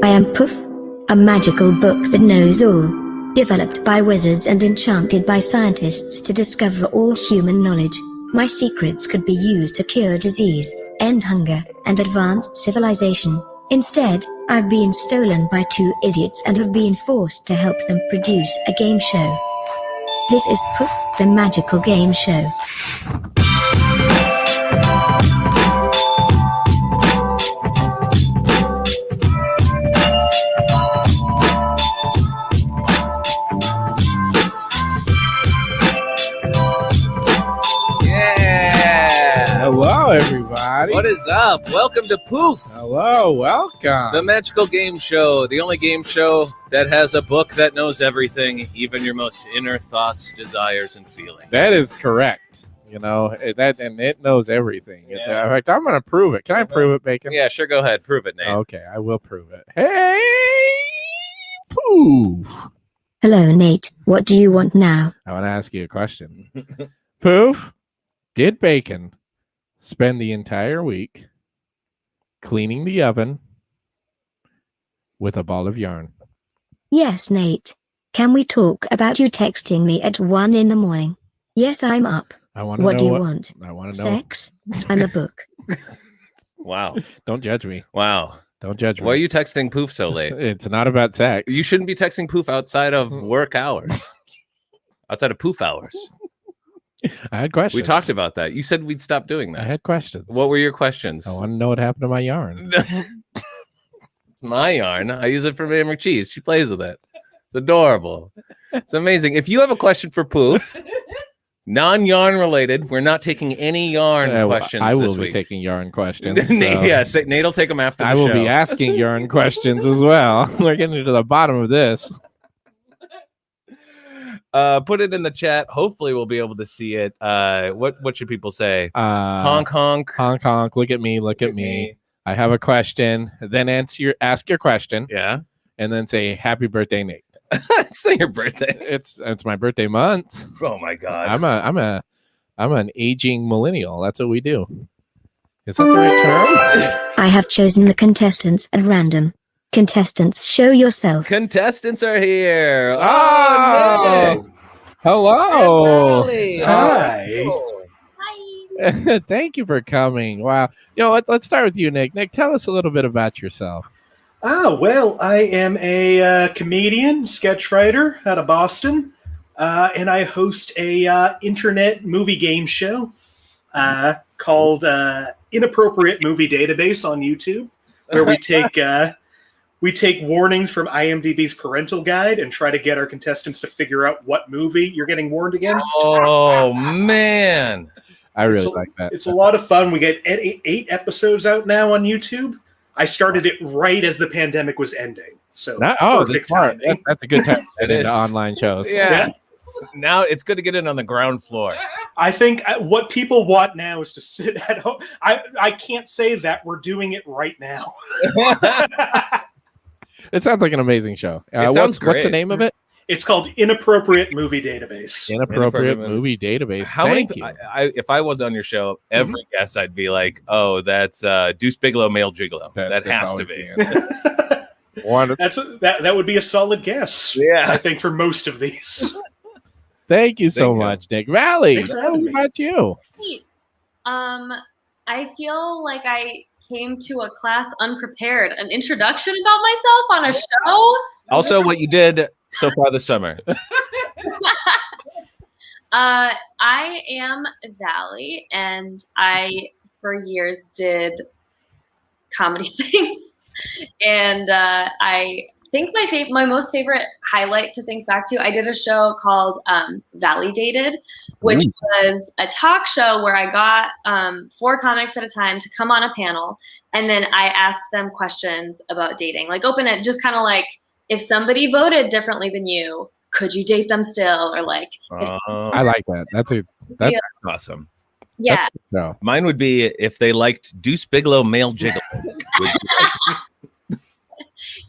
am Poof, a magical book that knows all. Developed by wizards and enchanted by scientists to discover all human knowledge. My secrets could be used to cure disease, end hunger, and advance civilization. Instead, I've been stolen by two idiots and have been forced to help them produce a game show. This is Poof, the magical game show. Hello, everybody. What is up? Welcome to Poof. Hello, welcome. The magical game show, the only game show that has a book that knows everything, even your most inner thoughts, desires, and feelings. That is correct. You know, and it knows everything. Yeah. In fact, I'm going to prove it. Can I prove it, Bacon? Yeah, sure, go ahead. Prove it, Nate. Okay, I will prove it. Hey, Poof. Hello, Nate. What do you want now? I want to ask you a question. Poof, did Bacon spend the entire week cleaning the oven with a ball of yarn? Yes, Nate. Can we talk about you texting me at 1 a.m? Yes, I'm up. I want to What know do you want? I want to know. Sex? I'm a book. Wow. Don't judge me. Wow. Don't judge me. Why are you texting Poof so late? It's not about sex. You shouldn't be texting Poof outside of work hours. Outside of Poof hours. I had questions. We talked about that. You said we'd stop doing I that. had questions. What were your questions? I want to know what happened to my yarn. It's my yarn. I use it for Mary McCheese. She plays with it. It's adorable. It's amazing. If you have a question for Poof, non-yarn related, we're not taking any yarn questions I will this be week. taking yarn questions. So Yes, Nate will take them after the I show. will be asking yarn questions as well. We're getting to the bottom of this. Put it in the chat. Hopefully we'll be able to see it. What should people say? Honk honk. Honk honk. Look at me. Look at me. I have a question. Then ask your question. Yeah. And then say happy birthday, Nate. It's not your birthday. It's my birthday month. Oh my god. I'm an aging millennial. That's what we do. Is that the right term? I have chosen the contestants at random. Contestants, show yourself. Contestants are here. Oh, Nick. hello. And Valley. Hi. Thank you for coming. Wow. Let's start with you, Nick. Nick, tell us a little bit about yourself. Well, I am a comedian, sketch writer out of Boston, and I host a internet movie game show called Inappropriate Movie Database on YouTube, where we take warnings from IMDb's parental guide and try to get our contestants to figure out what movie you're getting warned against. Oh man, I really like that. It's a lot of fun. We get 8 episodes out now on YouTube. I started it right as the pandemic was ending, so perfect timing. That's a good time to get into online shows. Yeah. Now it's good to get in on the ground floor. I think what people want now is to sit at home. I can't say that we're doing it right now. It sounds like an amazing show. It sounds great. What's the name of it? It's called Inappropriate Movie Database. Inappropriate Movie Database. How Thank many? you. If I was on your show, every guest I'd be like, "Oh, that's Deuce Bigalow, Male Gigolo." That has to be. That would be a solid guess. Yeah, I think for most of these. Thank you so much, Nick. Valley, Thanks for having me. how about you? I feel like I came to a class unprepared. An introduction about myself on a show. Also, what you did so far this summer. I am Valley, and I for years did comedy things, and I think my most favorite highlight to think back to, I did a show called Validated, which was a talk show where I got 4 comics at a time to come on a panel, and then I asked them questions about dating, like open it, just kind of like, if somebody voted differently than you, could you date them still? Or like, I like that. That's awesome. Yeah. No. Mine would be if they liked Deuce Bigalow, Male Gigolo.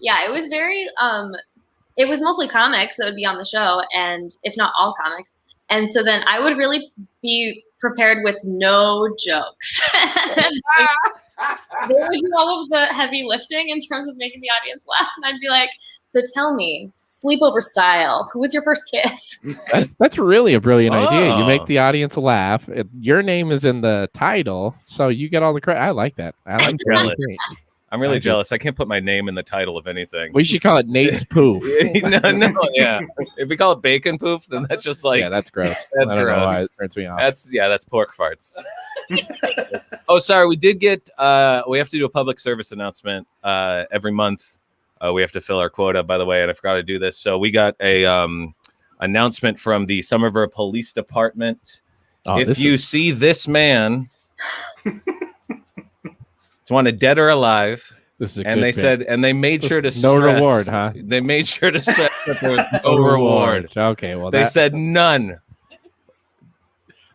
Yeah, it was very it was mostly comics that would be on the show, and if not all comics. And so then I would really be prepared with no jokes. They would do all of the heavy lifting in terms of making the audience laugh, and I'd be like, "So tell me, sleepover style, who was your first kiss?" That's really a brilliant idea. You make Oh. the audience laugh. Your name is in the title, so you get all the credit. I like that. I like I'm that. jealous. Great. I'm really I do. jealous. I can't put my name in the title of anything. We should call it Nate's Poof. no, yeah. If we call it bacon poof, then that's just like Yeah, that's gross. That's I don't know why gross. it turns me off. that's pork farts. Oh, sorry. We did get. We have to do a public service announcement every month. We have to fill our quota, by the way, and I forgot to do this. So we got a announcement from the Somerville Police Department. Oh, If you see this man, it's wanted dead or alive. This is a And good they bit. said, and they made sure to No stress, reward, huh? They made sure to stress that there was no reward. Okay, well, They said none,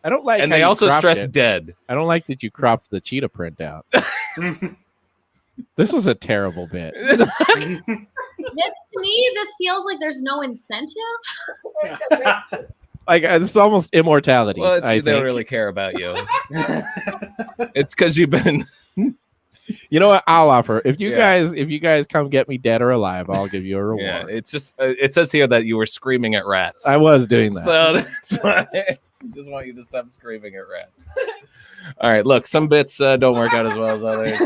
I don't like. and how they you also cropped stressed it. dead. I don't like that you cropped the cheetah print out. This was a terrible bit. This to me, this feels like there's no incentive. Like it's almost immortality. Well, I they don't think. really care about you. It's because you've been. You know what? I'll offer. If you Yeah. guys come get me dead or alive, I'll give you a reward. Yeah, it's just. It says here that you were screaming at rats. I was doing that. So that's why I just want you to stop screaming at rats. All right, look, some bits don't work out as well as others.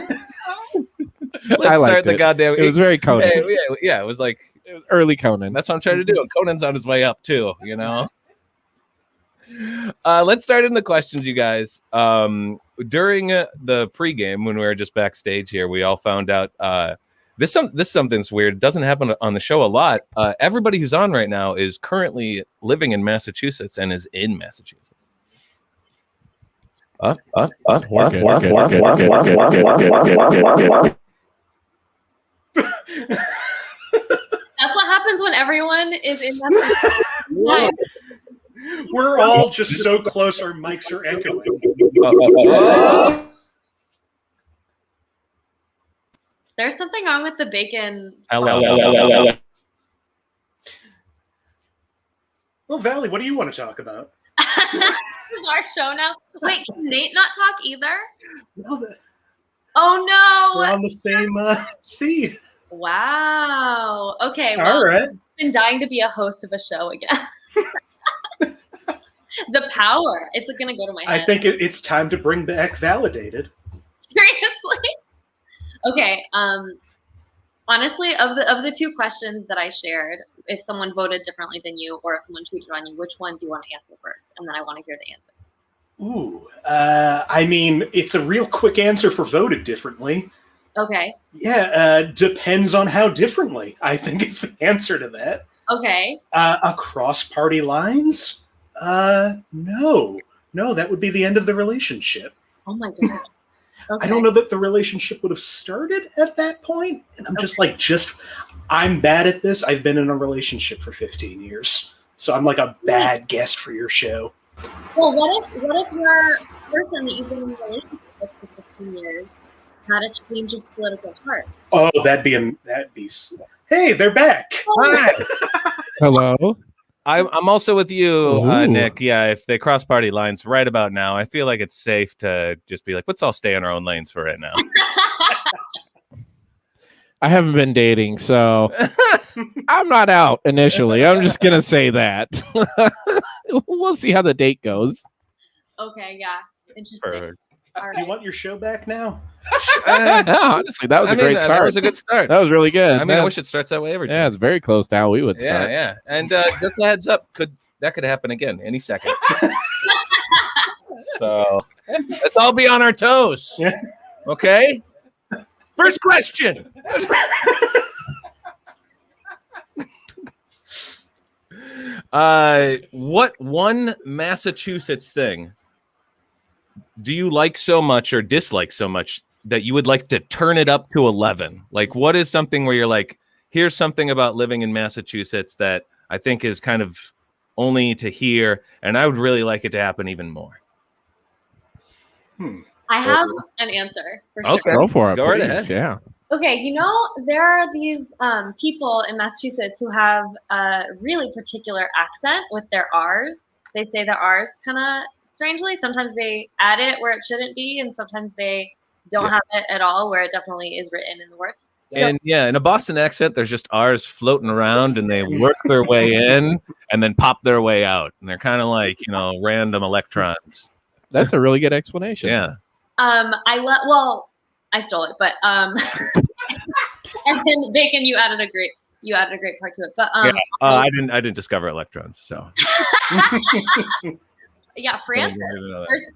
Let's I liked start the it. goddamn. It was very Conan. Yeah, it was like It was early Conan. that's what I'm trying to do. And Conan's on his way up too. You know. Let's start in the questions, you guys. During the pregame, when we were just backstage here, we all found out this something's weird. It doesn't happen on the show a lot. Everybody who's on right now is currently living in Massachusetts and is in Massachusetts. We're good. That's what happens when everyone is in that. We're all just so close, our mics are echoing. There's something wrong with the bacon. Hello. Well, Valley, what do you want to talk about? This is our show now. Wait, can Nate not talk either? Well, Oh we're no! on the same feed. Wow. Okay. All Well, right. I've been dying to be a host of a show again. The power. It's gonna go to my head. I think it's time to bring back Validated. Seriously. Okay. Honestly, of the two questions that I shared, if someone voted differently than you or if someone cheated on you, which one do you want to answer first? And then I want to hear the answer. Ooh. I mean, it's a real quick answer for voted differently. Okay. Yeah, depends on how differently, I think is the answer to that. Okay. Across party lines? No, that would be the end of the relationship. Oh my god. Okay. I don't know that the relationship would have started at that point. And I'm I'm bad at this. I've been in a relationship for 15 years. So I'm like a bad guest for your show. Well, what if your person that you've been in a relationship with for 15 years had a change of political heart? Oh, hey, they're back. Hi. Hello. I'm also with you, Ooh. Nick. Yeah, if they cross party lines right about now, I feel like it's safe to just be like, let's all stay in our own lanes for right now. I haven't been dating, so I'm not out initially. I'm just gonna say that. We'll see how the date goes. Okay, yeah. Interesting. Perfect. All Do right. you want your show back now? Honestly, that was a great start. That was a good start. That was really good. I mean, I wish it starts that way every time. Yeah, it's very close to how we would start. Yeah. And just a heads up, that could happen again any second. So let's all be on our toes. Okay? First question. What one Massachusetts thing do you like so much or dislike so much that you would like to turn it up to 11? Like, what is something where you're like, here's something about living in Massachusetts that I think is kind of only to hear, and I would really like it to happen even more. I have an answer for sure. Okay. Go for it. Go right please. ahead. Yeah. Okay, there are these people in Massachusetts who have a really particular accent with their R's. They say their R's kind of strangely. Sometimes they add it where it shouldn't be, and sometimes they don't have it at all, where it definitely is written in the word. And in a Boston accent, there's just R's floating around, and they work their way in and then pop their way out, and they're kind of like random electrons. That's a really good explanation. Yeah. I stole it, but and then Bacon, you added a great part to it. But I didn't discover electrons, so. Yeah, Francis.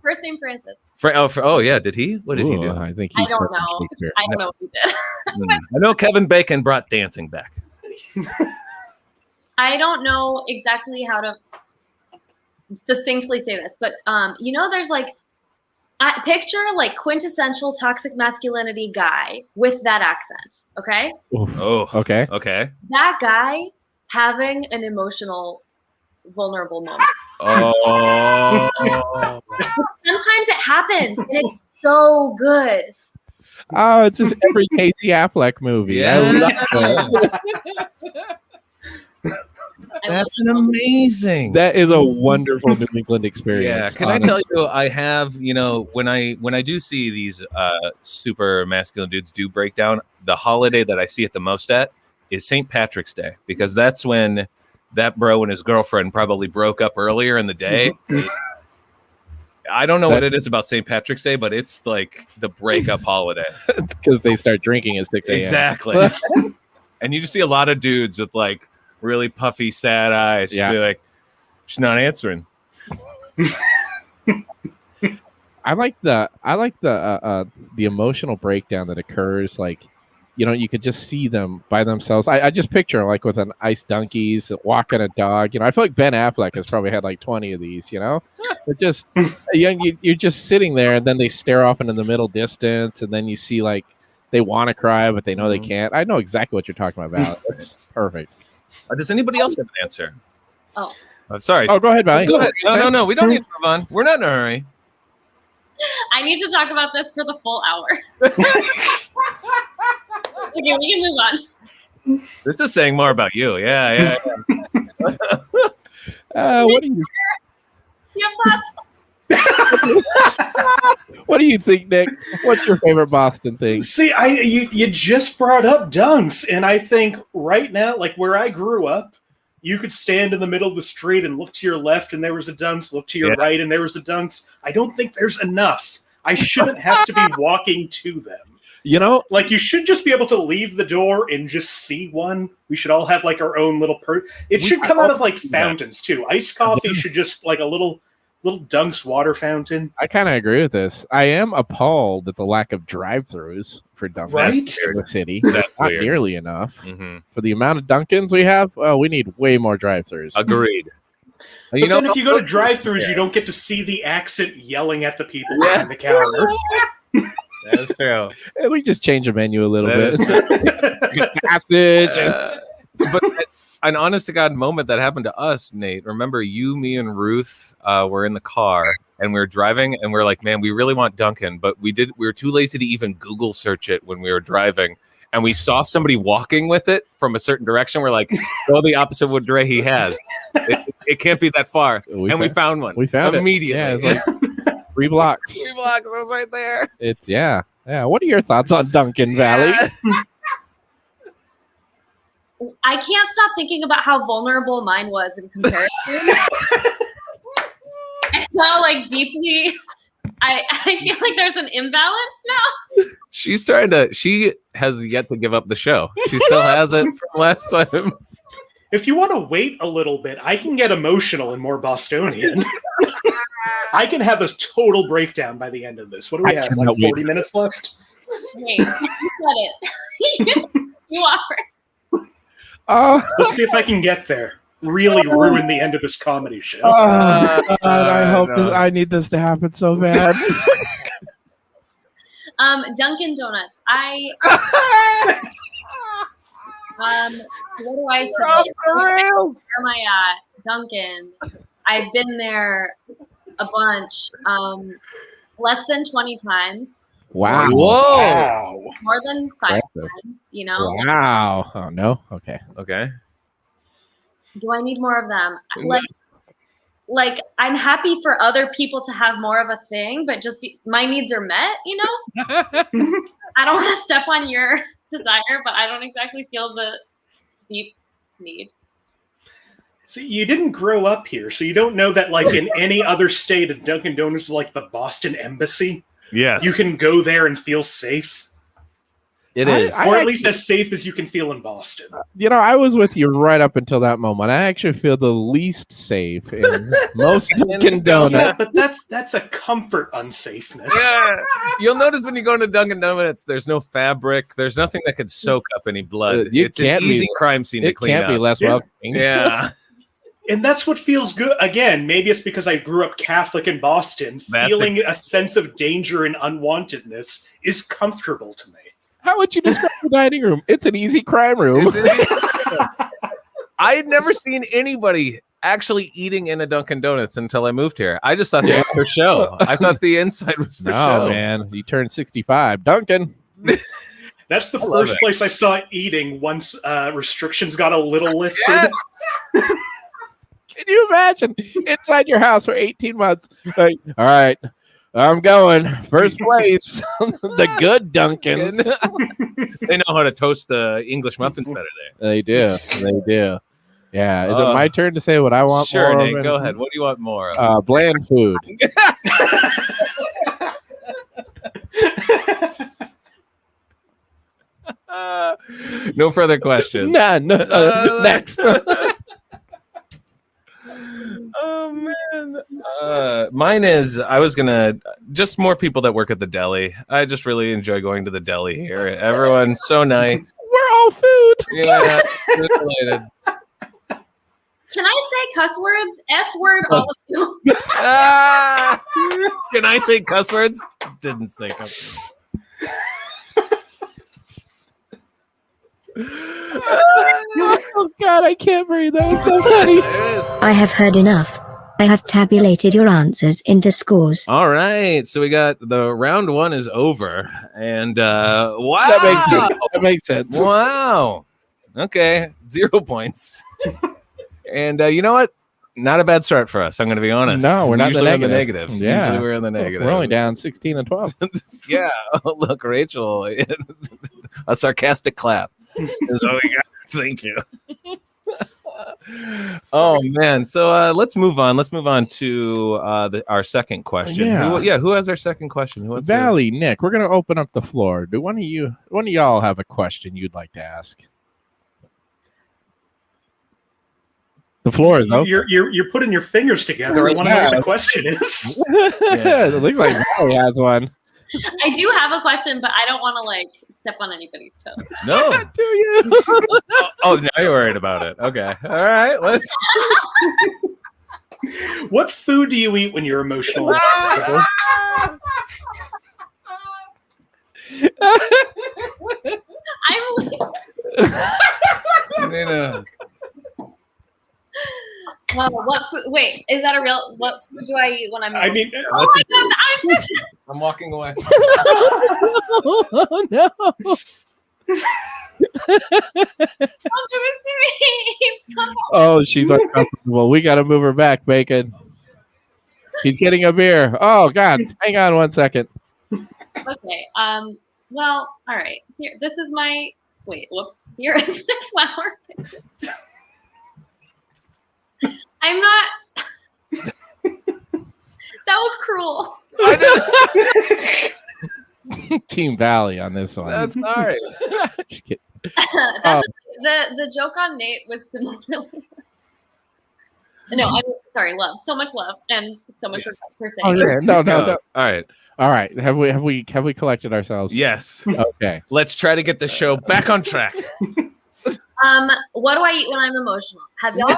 First name Francis. Yeah. Did he? What did he do? I think I don't know. I don't know what he did. I know Kevin Bacon brought dancing back. I don't know exactly how to succinctly say this, but there's like, picture like quintessential toxic masculinity guy with that accent. Okay. Oh. Okay. Okay. That guy having an emotional, vulnerable moment. Oh. Sometimes it happens, and it's so good. Oh, it's just every Casey Affleck movie. Yeah. I love that. That's amazing. That is a wonderful New England experience. Yeah, can I tell you? I have when I do see these super masculine dudes do breakdown, the holiday that I see it the most at is St. Patrick's Day, because that's when that bro and his girlfriend probably broke up earlier in the day. I don't know what it is about St. Patrick's Day, but it's like the breakup holiday. Because they start drinking at 6 a.m. Exactly. And you just see a lot of dudes with like really puffy, sad eyes. Yeah. Be like, she's not answering. I like the emotional breakdown that occurs. Like, you could just see them by themselves. I just picture like with an ice donkeys walking a dog. I feel like Ben Affleck has probably had like 20 of these. But just you're just sitting there, and then they stare off into the middle distance, and then you see like they want to cry, but they know they can't. I know exactly what you're talking about. That's perfect. Does anybody else have an answer? Oh, sorry. Oh, go ahead, Valley. Go ahead. No. We don't need to move on. We're not in a hurry. I need to talk about this for the full hour. Okay, we can move on. This is saying more about you. Yeah. What do you? Do you have thoughts? What do you think, Nick? What's your favorite Boston thing? See, you just brought up dunks, and I think right now, like where I grew up, you could stand in the middle of the street and look to your left, and there was a dunks. Look to your right, and there was a dunks. I don't think there's enough. I shouldn't have to be walking to them. Like you should just be able to leave the door and just see one. We should all have like our own little It should come out of like fountains too. Iced coffee should just like a little dunks water fountain. I kind of agree with this. I am appalled at the lack of drive-thrus for Dunkin' in the city. That's not nearly enough. Mm-hmm. For the amount of Dunkins we have, we need way more drive-thrus. Agreed. But then if you go to drive-thrus, you don't get to see the accent yelling at the people behind the counter. That's true. We just change the menu a little bit. Passage. But an honest to God moment that happened to us, Nate. Remember, me and Ruth were in the car and we were driving, and we're like, man, we really want Dunkin', but we were too lazy to even Google search it when we were driving. And we saw somebody walking with it from a certain direction. We're like, go the opposite of what Dre he has. It can't be that far. We found one. We found immediately. It. Yeah, it's like 3 blocks. 3 blocks. It was right there. It's yeah. What are your thoughts on Dunkin' Valley? I can't stop thinking about how vulnerable mine was in comparison. And how like deeply I feel like there's an imbalance now. She has yet to give up the show. She still has it from last time. If you want to wait a little bit, I can get emotional and more Bostonian. I can have a total breakdown by the end of this. What do we have? Like 40 minutes left? Wait, you said it. You offer. Let's see if I can get there. Really ruin the end of this comedy show. I hope I need this to happen so bad. Dunkin' Donuts. What do I say? Where am I at? Dunkin'. I've been there a bunch. Less than 20 times. Wow. Whoa. More than 5 times, Wow. Oh, no? Okay. Okay. Do I need more of them? Like, like I'm happy for other people to have more of a thing, but my needs are met, you know? I don't want to step on your desire, but I don't exactly feel the deep need. So you didn't grow up here, so you don't know that, like, in any other state, a Dunkin' Donuts is like the Boston Embassy. Yes. You can go there and feel safe. It is. Or at least as safe as you can feel in Boston. You know, I was with you right up until that moment. I actually feel the least safe in most Dunkin' Donuts. Yeah, but that's a comfort unsafeness. Yeah. You'll notice when you go into Dunkin' Donuts, there's no fabric. There's nothing that could soak up any blood. It's an easy crime scene to clean up. It can't be less welcoming. Yeah. And that's what feels good. Again, maybe it's because I grew up Catholic in Boston. Feeling a sense of danger and unwantedness is comfortable to me. How would you describe the dining room? It's an easy crime room. I had never seen anybody actually eating in a Dunkin' Donuts until I moved here. I just thought they were for show. I thought the inside was for show. Oh, man. You turned 65. Dunkin'. That's the first place I saw eating once restrictions got a little lifted. Yes. Can you imagine inside your house for 18 months? Like, all right, I'm going first place. The good Dunkins. They know how to toast the English muffins better there. They do. They do. Yeah. Is it my turn to say what I want? Sure, more Nate. of? Go ahead. What do you want more of? Bland food. No further questions. None. Next. Oh man, mine is. I was gonna just more people that work at the deli. I just really enjoy going to the deli here. Everyone's so nice. We're all food. Yeah, food related. Can I say cuss words? F word, all of you. Can I say cuss words? Didn't say cuss words. Oh God, I can't breathe. That was so funny. I have heard enough. I have tabulated your answers into scores. All right, so we got the round one is over, and wow, That makes sense. Wow. Okay, 0 points. And you know what? Not a bad start for us. I'm going to be honest. No, we're not usually the on the negative. negatives. Yeah. Usually we're in the negative. We're only down 16 and 12. Yeah. Oh, look, Rachel. A sarcastic clap is all we got. Thank you. Oh man. So let's move on. Let's move on to our second question. Yeah. Who has our second question? Who wants Valley, Nick, we're going to open up the floor. Do one of y'all have a question you'd like to ask? The floor is open. You're putting your fingers together. I want to know what the question is. Yeah. It looks like Valley has one. I do have a question, but I don't want to step on anybody's toes. No. Do you? Oh, now you're worried about it. Okay. All right. Let's. What food do you eat when you're emotionally uncomfortable? What food? Wait, is that a real? What food do I eat when I'm? I mean, oh my God, I'm walking away. Oh no! Don't do this to me. Come on. Oh, she's uncomfortable. We got to move her back, Bacon. He's getting a beer. Oh God! Hang on 1 second. Okay. Well, all right. Here, this is my. Wait. Whoops. Here is my flower. I'm not. That was cruel. Team Valley on this one. That's all right. Just kidding. The joke on Nate was similarly. No, I'm sorry. Love, so much love, and so much respect for saying. Oh yeah, no. All right. Have we collected ourselves? Yes. Okay. Let's try to get the show back on track. What do I eat when I'm emotional? Have y'all?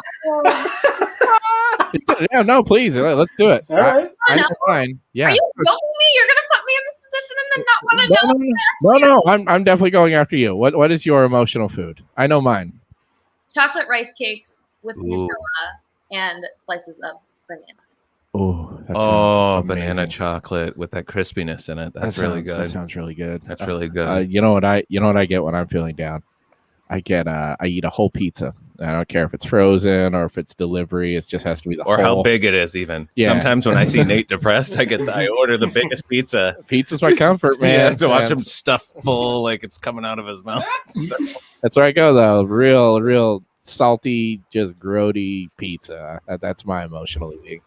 Yeah, no, please. Let's do it. All right. I know mine. Yeah. Are you joking me? You're gonna put me in this position and then not want to know? No. I'm definitely going after you. What is your emotional food? I know mine. Chocolate rice cakes with Nutella and slices of banana. Oh, banana chocolate with that crispiness in it. That's really good. That sounds really good. That's really good. You know what I get when I'm feeling down? I eat a whole pizza I don't care if it's frozen or if it's delivery. It just has to be the Or whole. how big it is, even. Yeah. Sometimes when I see Nate depressed, I order the biggest pizza. Pizza's my comfort, man. Yeah, to watch him stuffed full like it's coming out of his mouth. That's where I go, though. Real salty, just grody pizza. That's my emotional eating.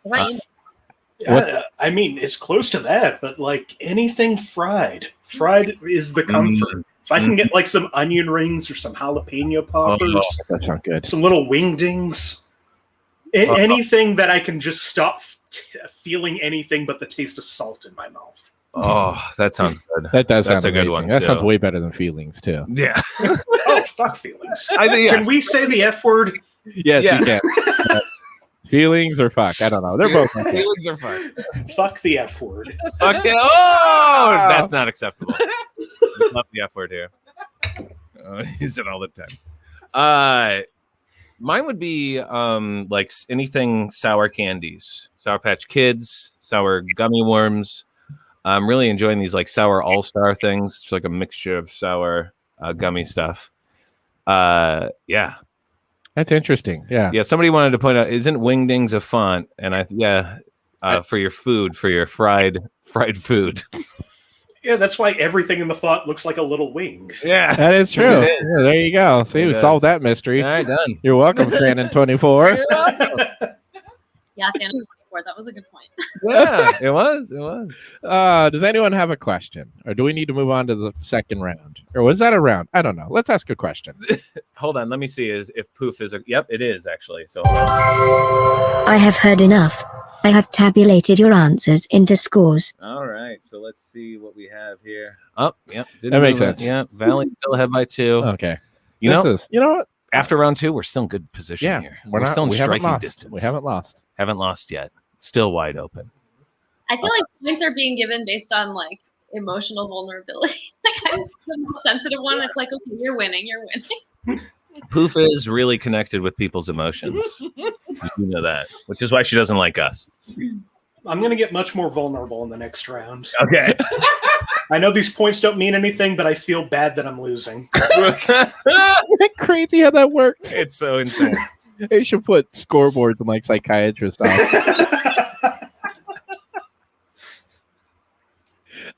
What about you? I mean, it's close to that, but like anything fried. Fried is the comfort. If I can get like some onion rings or some jalapeno poppers, That sounds good. some little wingdings, anything that I can just stop feeling anything but the taste of salt in my mouth. Oh, that sounds good. That does That's sound a good amazing. one, That too. sounds way better than feelings, too. Yeah. Oh, fuck feelings. I think, Can we say the F word? Yes, Yeah. you can. Feelings or fuck? I don't know. They're both okay. Feelings are fun. Fuck the F word. Fuck yeah. Oh, that's not acceptable. We love the F word here. Use it all the time. Mine would be like anything sour candies, Sour Patch Kids, sour gummy worms. I'm really enjoying these like sour all-star things. It's like a mixture of sour gummy stuff. Yeah. That's interesting. Yeah. Yeah, somebody wanted to point out, isn't wingdings a font? And for your food, for your fried food. Yeah, that's why everything in the font looks like a little wing. Yeah, That is true. It is. Yeah, there you go. See, It we does. solved that mystery. All right, done. You're welcome, Shannon24. Yeah, Phantom 24. That was a good point. Yeah, it was. Does anyone have a question? Or do we need to move on to the second round? Or was that a round? I don't know. Let's ask a question. Hold on, let me see. If Poof is yep, it is actually. So I have heard enough. I have tabulated your answers into scores. all right, so let's see what we have here. Oh, yep, That makes move it. sense. Yeah, Valley still ahead by 2. Okay. You know what? after round 2, we're still in good position Yeah. here. We're not, still in we haven't striking lost. distance. We haven't lost. Haven't lost yet. Still wide open. I feel like points are being given based on like emotional vulnerability. Like I'm the most sensitive one. It's like, okay, you're winning. Poof is really connected with people's emotions. You know that, which is why she doesn't like us. I'm going to get much more vulnerable in the next round. Okay. I know these points don't mean anything, but I feel bad that I'm losing. Isn't it crazy how that works? It's so insane. They should put scoreboards in like psychiatrist office.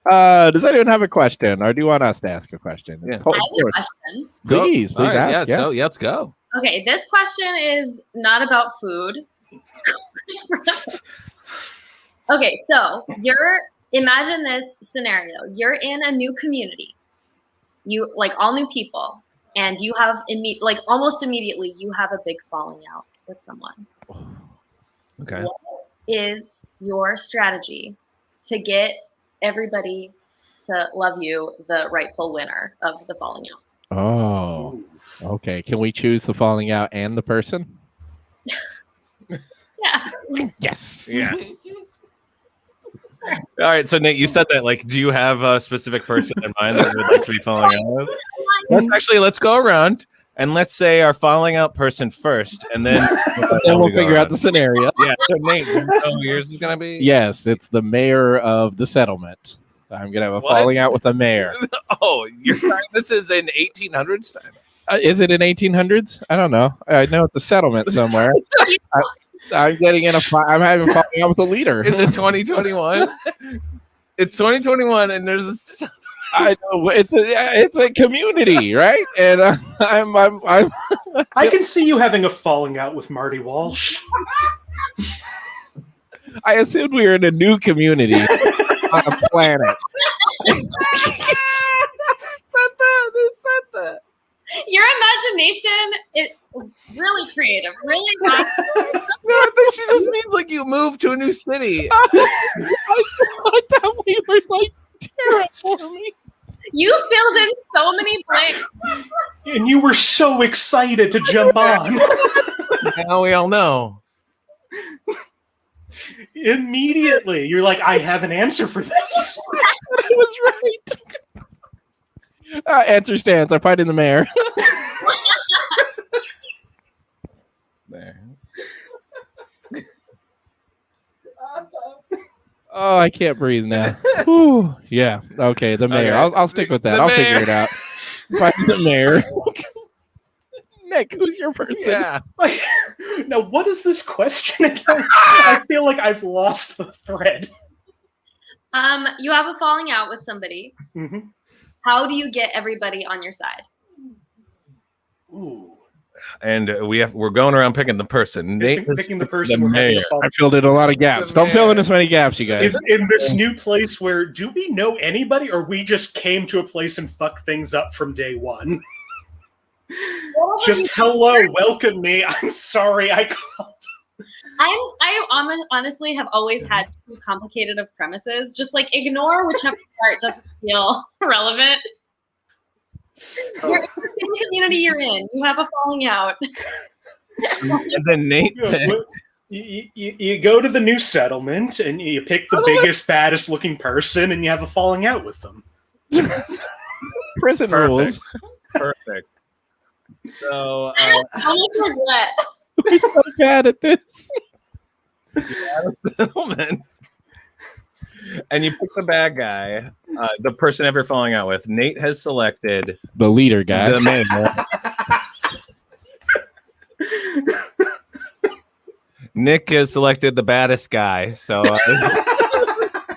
Does anyone have a question, or do you want us to ask a question? Yeah. Oh, I have of a course. question. Please All right, ask. Yeah, Yes. so let's go. Okay, this question is not about food. Okay, so imagine this scenario. You're in a new community. You like all new people, and you have almost immediately you have a big falling out with someone. Okay. What is your strategy to get everybody to love you, the rightful winner of the falling out? Oh, okay. Can we choose the falling out and the person? Yeah. Yes. Yeah. All right, so Nate, you said that. Like, do you have a specific person in mind that would like to be falling out with? Let's go around and let's say our falling out person first, and then Then we'll figure out the scenario. Yeah. So Nate, you know who yours is gonna be? Yes, it's the mayor of the settlement. I'm gonna have a What? falling out with the mayor. Oh, you're right. This is in 1800s times. Is it in 1800s? I don't know. I know it's a settlement somewhere. I'm getting in I'm having a falling out with the leader. Is it 2021? It's 2021, and there's a. I know it's a community, right? And I'm I can see you having a falling out with Marty Walsh. I assumed we were in a new community on a planet. Your imagination is really creative, really I think she just means like you moved to a new city. I thought we were like terraforming. You filled in so many blanks. And you were so excited to jump on. Now we all know. Immediately. You're like, I have an answer for this. I was right. Answer stands. I fight in the mayor. There. Oh, I can't breathe now. Whew. Yeah. Okay, the mayor. Okay. I'll stick with that. The I'll mayor. figure it out. Fight the mayor. Nick, who's your person? Yeah. Now, what is this question again? I feel like I've lost the thread. You have a falling out with somebody. Mm-hmm. How do you get everybody on your side? Ooh. And we're going around picking the person. Picking the person we're having a mayor. falling I filled in a lot of gaps. Don't fill in as many gaps, you guys. in this new place where do we know anybody, or we just came to a place and fuck things up from day one? Just hello, welcome me. I'm sorry I called. I honestly have always had too complicated of premises. Just like ignore whichever part doesn't feel relevant. You're in the same community you're in. You have a falling out. And then Nate. You go to the new settlement and you pick the biggest, baddest looking person, and you have a falling out with them. Prison rules. Perfect. So I don't regret. We're so bad at this. you have a settlement. And you pick the bad guy, the person ever falling out with. Nate has selected The leader guy. the mayor. Nick has selected the baddest guy. So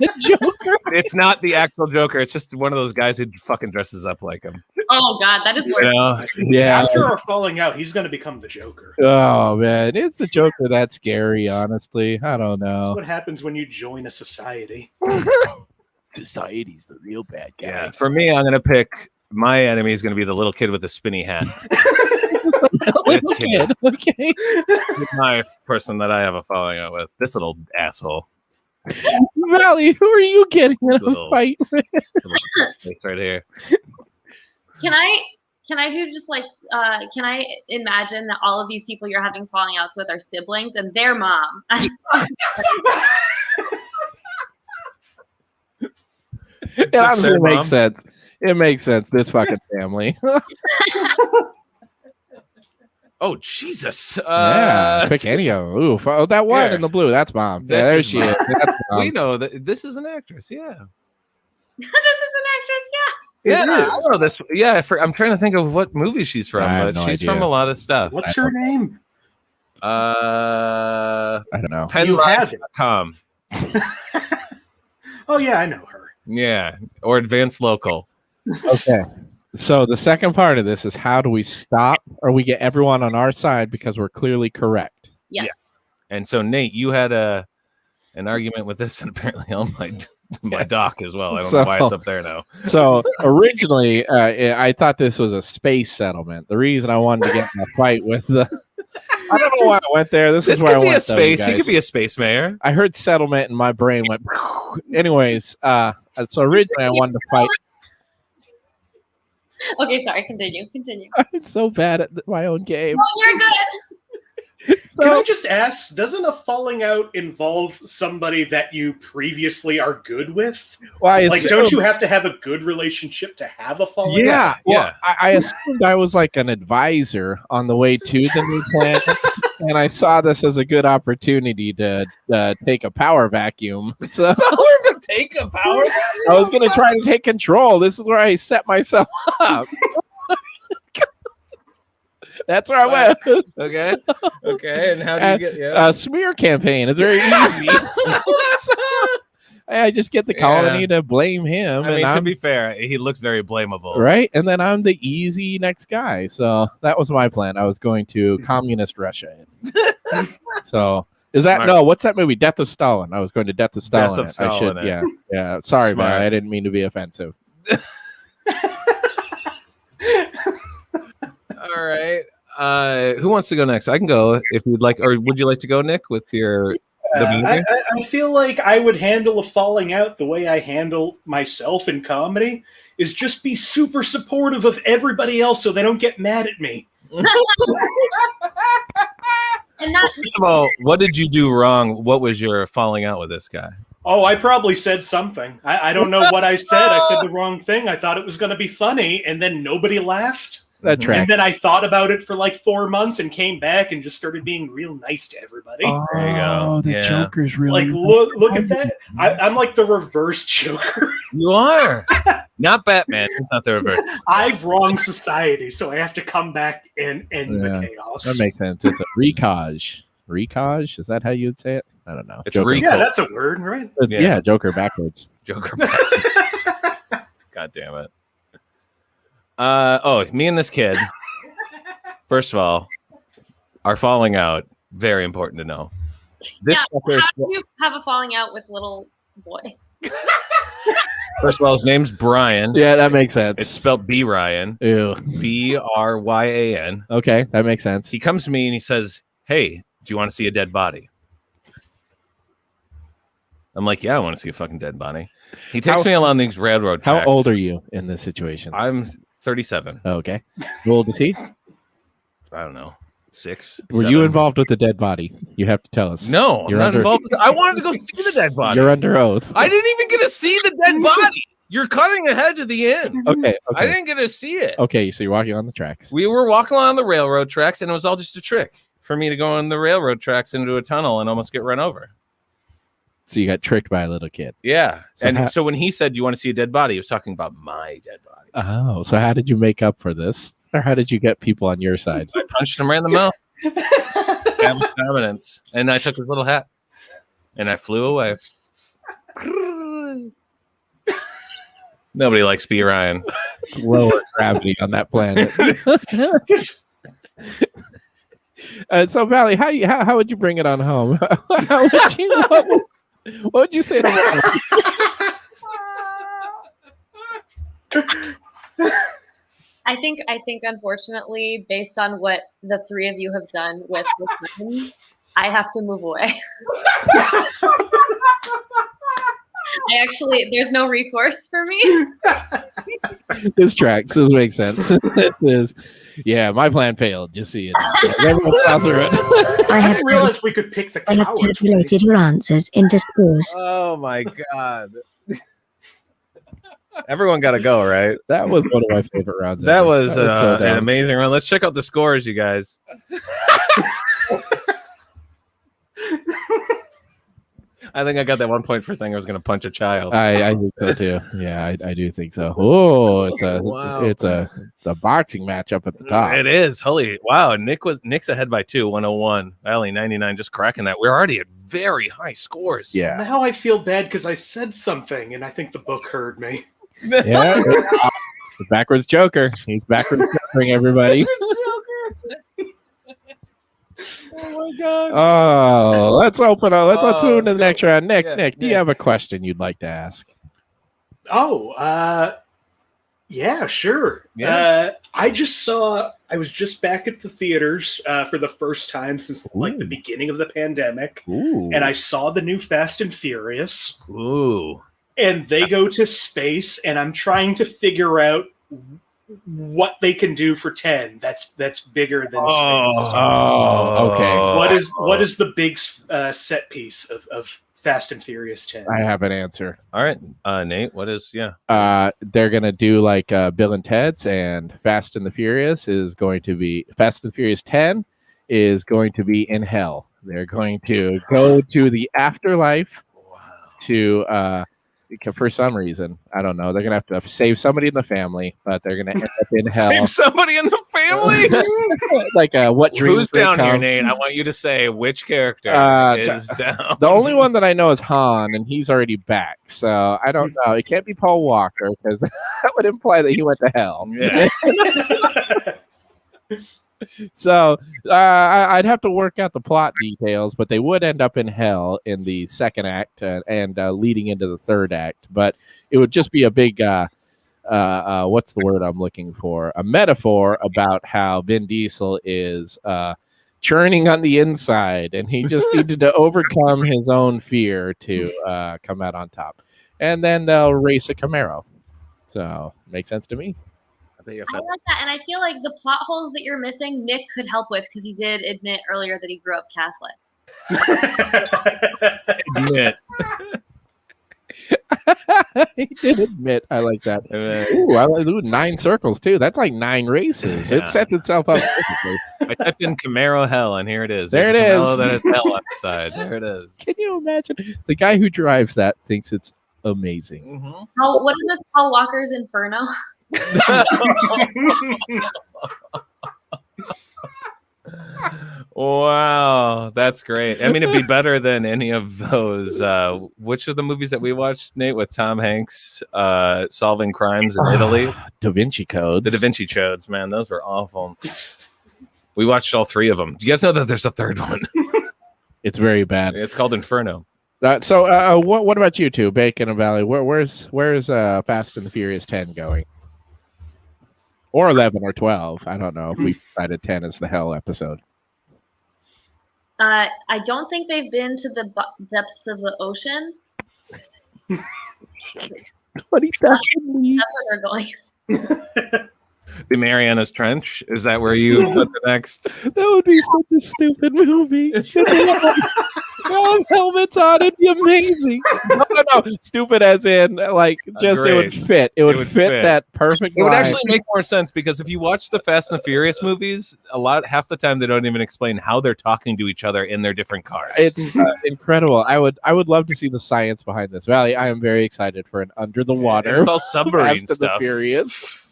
The Joker. it's not the actual Joker. It's just one of those guys who fucking dresses up like him. Oh God, that is You worse. know? Yeah. After our falling out, he's going to become the Joker. Oh man, is the Joker that scary? Honestly, I don't That's know. what happens when you join a society. Society's the real bad guy. Yeah. For me, I'm gonna pick my enemy is gonna be the little kid with the spinny hat. Little kid. Okay. He's my person that I have a falling out with. This little asshole. Valley, who are you getting in a Little- fight with? Little face right here. Can I do just like can I imagine that all of these people you're having falling outs with are siblings and their mom? It honestly Fair, makes Mom. sense. It makes sense. This fucking family. Oh Jesus! Yeah, pick any of them. Ooh, oh, that one Here. in the blue. That's mom. This Yeah, there is she mom. is. That's We mom. know that this is an actress. Yeah. This is an actress, yeah. Yeah, I know this. Yeah, I'm trying to think of what movie she's from, I have but no she's idea. from a lot of stuff. What's her name? I don't know. You have it. Penlive.com. Oh, yeah, I know her. Yeah, or Advanced Local. Okay. So the second part of this is how do we stop or we get everyone on our side because we're clearly correct. Yes. Yeah. And so Nate, you had an argument with this, and apparently on my doc as well. I don't know why it's up there now. So originally, I thought this was a space settlement. The reason I wanted to get in a fight with the, I don't know why I went there. This This is where I could be went. a though, space. you He guys. could be a space mayor. I heard settlement and my brain went. Anyways, so originally I wanted to fight. Okay, sorry. Continue. I'm so bad at my own game. Oh, you're good. Can I So just ask, doesn't a falling out involve somebody that you previously are good with? well, Like, don't you have to have a good relationship to have a falling out? Yeah, well, Yeah. I assumed I was like an advisor on the way to the new planet, and I saw this as a good opportunity to take a power vacuum. So Take a power. I was going to try to take control. This is where I set myself up. That's where I went. Okay. Okay. And how do you get? Yeah. Smear campaign. It's very easy. So, I just get the colony to blame him, I mean, and to I'm be fair, he looks very blamable. right, and then I'm the easy next guy. So that was my plan. I was going to communist Russia. So is that Smart. no? What's that movie? Death of Stalin. I was going to Death of Stalin. of Stalin, Yeah. Sorry, Smart. man. I didn't mean to be offensive. All right. Who wants to go next? I can go if you'd like, or would you like to go, Nick, with your? I feel like I would handle a falling out the way I handle myself in comedy is just be super supportive of everybody else so they don't get mad at me. And not First of all, what did you do wrong? What was your falling out with this guy? Oh, I probably said something. I don't know what I said. I said the wrong thing. I thought it was going to be funny, and then nobody laughed. That Mhm. track. And then I thought about it for like 4 months and came back and just started being real nice to everybody. There you go. Oh, the Yeah. Joker's It's really like, look at that. I'm like the reverse Joker. You are. Not Batman. It's not the reverse. I've wronged society, so I have to come back and end the chaos. That makes sense. It's a recage. Recage? Is that how you'd say it? I don't know. It's Joker. Yeah, that's a word, right? Yeah, Joker backwards. Joker. God damn it. Me and this kid. First of all, are falling out. Very important to know. This fucker. How do you have a falling out with little boy? First of all, his name's Brian. Yeah, that makes sense. It's spelled B Ryan. Ew. Bryan. Okay, that makes sense. He comes to me and he says, "Hey, do you want to see a dead body?" I'm like, "Yeah, I want to see a fucking dead body." He takes me along these railroad tracks. How old are you in this situation? I'm 37. Okay. How old is he? I don't know. 6. Were 7. you involved with the dead body? You have to tell us. No, You're I'm not involved. I wanted to go see the dead body. You're under oath. I didn't even get to see the dead body. You're cutting ahead to the end. Okay. I didn't get to see it. Okay, so you're walking on the tracks. We were walking along the railroad tracks, and it was all just a trick for me to go on the railroad tracks into a tunnel and almost get run over. So you got tricked by a little kid. Yeah. So So when he said, "Do you want to see a dead body?" he was talking about my dead body. Oh, so how did you make up for this? Or how did you get people on your side? I punched him right in the mouth. Evidence. And I took his little hat. And I flew away. Nobody likes B. Ryan. It's lower gravity on that planet. So, Valley, how would you bring it on home? What would you say to Valley? I think unfortunately, based on what the three of you have done with him, I have to move away. There's no recourse for me. This tracks. This makes sense. Yeah, my plan failed. Just see it. Everyone sounds through it. I have realized we could pick the I have coward. tabulated your answers into scores. Oh, my God. Everyone got to go, right? That was one of my favorite rounds. That ever. was so an dumb. amazing round. Let's check out the scores, you guys. I think I got that 1 point for saying I was going to punch a child. I think so too. Yeah, I do think so. Oh, it's a boxing match up at the top. It is. Holy wow. Nick's ahead by 2, 101. Valley 99, just cracking that. We're already at very high scores. Yeah. Now I feel bad because I said something and I think the book heard me. Yeah. The backwards Joker. He's backwards Jokering everybody. Oh my God. Oh, let's open up. Let's move to the next round. Nick, do you Nick. have a question you'd like to ask? Oh, yeah, sure. Yeah. I was just back at the theaters for the first time since like the beginning of the pandemic. Ooh. And I saw the new Fast and Furious. Ooh. And they go to space, and I'm trying to figure out what they can do for 10 that's bigger than space. Oh, okay. What is the big set piece of Fast and Furious 10? I have an answer. All right. Nate, what is, They're going to do like Bill and Ted's, and Fast and the Furious 10 is going to be in hell. They're going to go to the afterlife to, for some reason, I don't know. They're going to have to save somebody in the family, but they're going to end up in hell. Save somebody in the family? Like what dreams Who's may down come. here, Nate? I want you to say which character is down. The only one that I know is Han, and he's already back. So I don't know. It can't be Paul Walker because that would imply that he went to hell. Yeah. So I'd have to work out the plot details, but they would end up in hell in the second act and leading into the third act. But it would just be a big, what's the word I'm looking for? A metaphor about how Vin Diesel is churning on the inside, and he just needed to overcome his own fear to come out on top. And then they'll race a Camaro. So makes sense to me. I like that, and I feel like the plot holes that you're missing, Nick could help with because he did admit earlier that he grew up Catholic. He did admit. I like that. Ooh, 9 circles too. That's like 9 races. Yeah. It sets itself up perfectly. I typed in Camaro hell, and here it is. There There's it a Camaro is. that is hell on the side. There it is. Can you imagine? The guy who drives that thinks it's amazing. What is this? Paul Walker's Inferno? Wow, that's great. I mean, it'd be better than any of those. Which of the movies that we watched, Nate, with Tom Hanks solving crimes in Italy? Da Vinci Codes. The Da Vinci Codes, man, those were awful. We watched all 3 of them. Do you guys know that there's a 3rd one? It's very bad. It's called Inferno. So, what about you two, Bacon and Valley? Where's Fast and the Furious 10 going? Or 11 or 12? I don't know if we decided 10 is the hell episode. I don't think they've been to the depths of the ocean. What he does? That's where they're going. The Marianas Trench? Is that where you put the next? That would be such a stupid movie. No helmets on, it'd be amazing. No. Stupid as in, like, just it would fit. It would fit that perfect It would line. actually make more sense because if you watch the Fast and the Furious movies, half the time they don't even explain how they're talking to each other in their different cars. It's incredible. I would love to see the science behind this. Valley, I am very excited for an under the water. It's all submarine Fast and the stuff. Furious.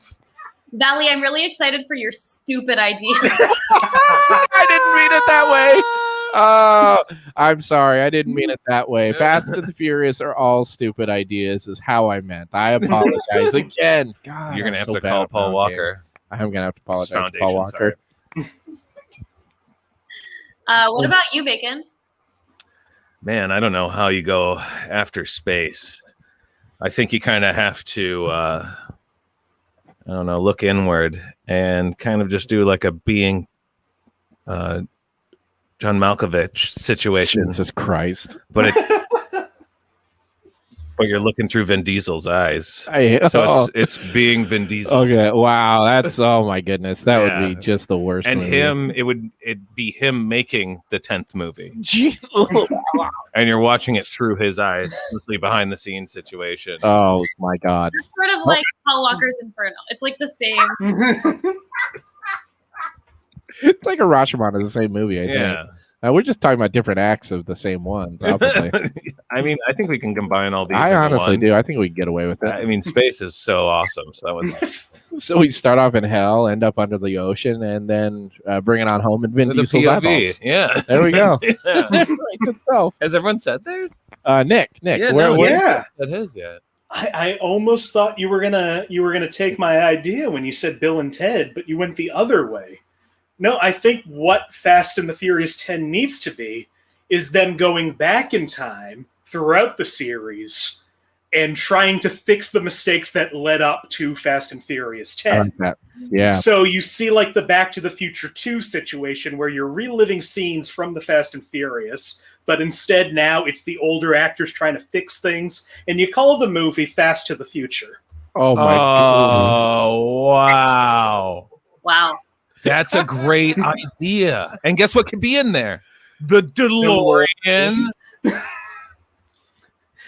Valley, I'm really excited for your stupid idea. I didn't mean it that way. I'm sorry. I didn't mean it that way. Fast and the Furious are all stupid ideas is how I meant. I apologize again. God, You're going to I'm have so to bad call at Paul rounding. Walker. I am going to have to apologize to Foundation, Paul Walker. What about you, Bacon? Man, I don't know how you go after space. I think you kind of have to, I don't know, look inward and kind of just do like a being John Malkovich situation. Jesus Christ. But but you're looking through Vin Diesel's eyes. So it's being Vin Diesel. Okay. Wow. That's oh my goodness. That would be just the worst. And movie. it'd be him making the 10th movie. Gee. And you're watching it through his eyes, mostly behind the scenes situation. Oh my God. It's sort of like Paul Walker's Inferno. It's like the same. It's like a Rashomon is the same movie, I think. Yeah. We're just talking about different acts of the same one, probably. I mean, I think we can combine all these. I into honestly one. do. I think we can get away with it. I mean, space is so awesome. So that would. So we start off in hell, end up under the ocean, and then bring it on home and Vin The Diesel's POV. eyeballs. Yeah. There we go. Yeah. It writes itself. Has everyone said theirs? Nick, Yeah, where that is yet. I almost thought you were gonna take my idea when you said Bill and Ted, but you went the other way. No, I think what Fast and the Furious 10 needs to be is them going back in time throughout the series and trying to fix the mistakes that led up to Fast and Furious 10. I like that. Yeah. So you see like the Back to the Future 2 situation where you're reliving scenes from the Fast and Furious, but instead now it's the older actors trying to fix things, and you call the movie Fast to the Future. Oh my Oh, wow. Wow. That's a great idea. And guess what could be in there? The DeLorean.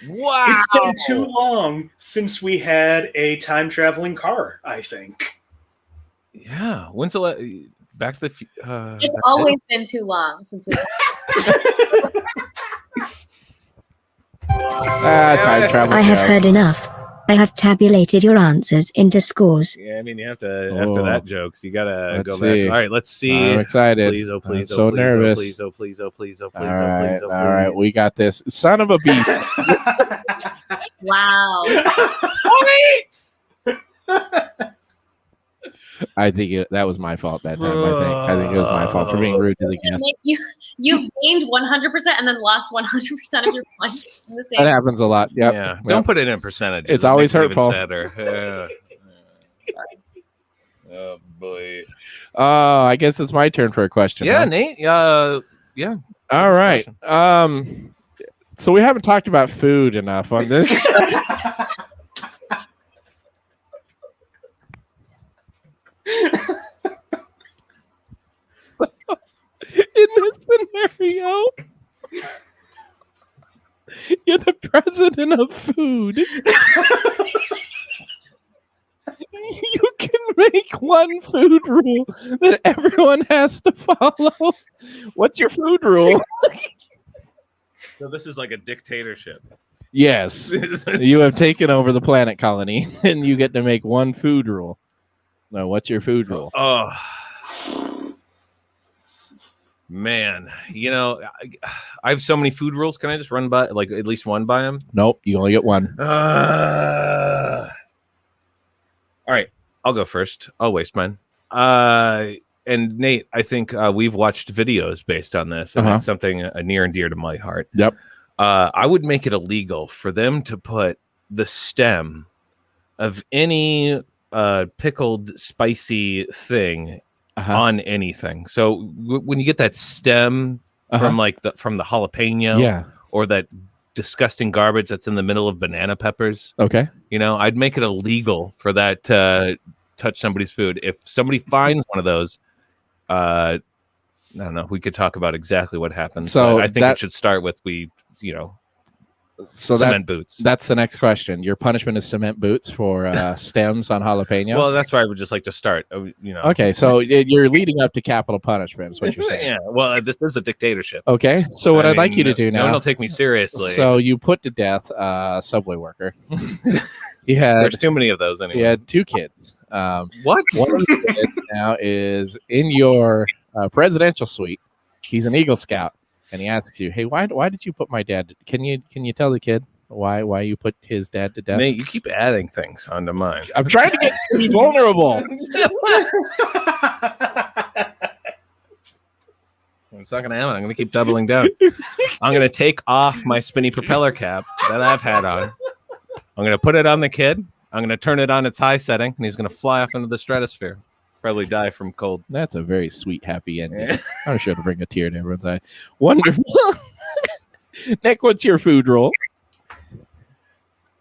Wow. It's been too long since we had a time-traveling car, I think. Yeah. When's the Back to the It's always been too long since it's time travel. I have heard enough. I have tabulated your answers into scores. Yeah, I mean, you have to, after that jokes, you got to Let's go see. back. All right, let's see. I'm excited. Please, oh, please, I'm so oh, please, nervous. oh, please, oh, please, oh, please, oh, please, All oh, right, please, oh, please. all right, we got this. Son of a beast. wow. I think that was my fault that time. I think it was my fault for being rude to the guest. You gained 100% and then lost 100% of your points. In the That same. happens a lot. Yep. Yeah, Yep. don't put it in percentages. It's It always makes it even hurtful. sadder. Oh boy. I guess it's my turn for a question. Yeah, huh? Nate. Yeah. All right. So we haven't talked about food enough on this. In this scenario, you're the president of food. You can make one food rule that everyone has to follow. What's your food rule? So this is like a dictatorship. Yes. You have taken over the planet colony, and you get to make one food rule. Now, what's your food rule? Oh, man. You know, I have so many food rules. Can I just run by, like, at least one by them? Nope, you only get one. All right, I'll go first. I'll waste mine. And Nate, I think we've watched videos based on this, and it's something near and dear to my heart. Yep. I would make it illegal for them to put the stem of any pickled spicy thing on anything. So when you get that stem from the jalapeno, or that disgusting garbage that's in the middle of banana peppers, you know, I'd make it illegal for that to touch somebody's food. If somebody finds one of those, I don't know, we could talk about exactly what happens. So I think it should start with cement boots. That's the next question. Your punishment is cement boots for stems on jalapenos? Well, that's where I would just like to start. Okay, so you're leading up to capital punishment, is what you're saying. Yeah, well, this is a dictatorship. Okay, so what I'd like you to do now... No one will take me seriously. So you put to death a subway worker. There's too many of those anyway. You had 2 kids. What? One of the kids now is in your presidential suite. He's an Eagle Scout. And he asks you, "Hey, why did you put my dad? Can you tell the kid why you put his dad to death?" Nate, you keep adding things onto mine. I'm trying to get you to be vulnerable. It's not going to happen. I'm going to keep doubling down. I'm going to take off my spinny propeller cap that I've had on. I'm going to put it on the kid. I'm going to turn it on its high setting, and he's going to fly off into the stratosphere. Probably die from cold. That's a very sweet, happy ending. I'm sure to bring a tear to everyone's eye. Wonderful. Nick, what's your food rule?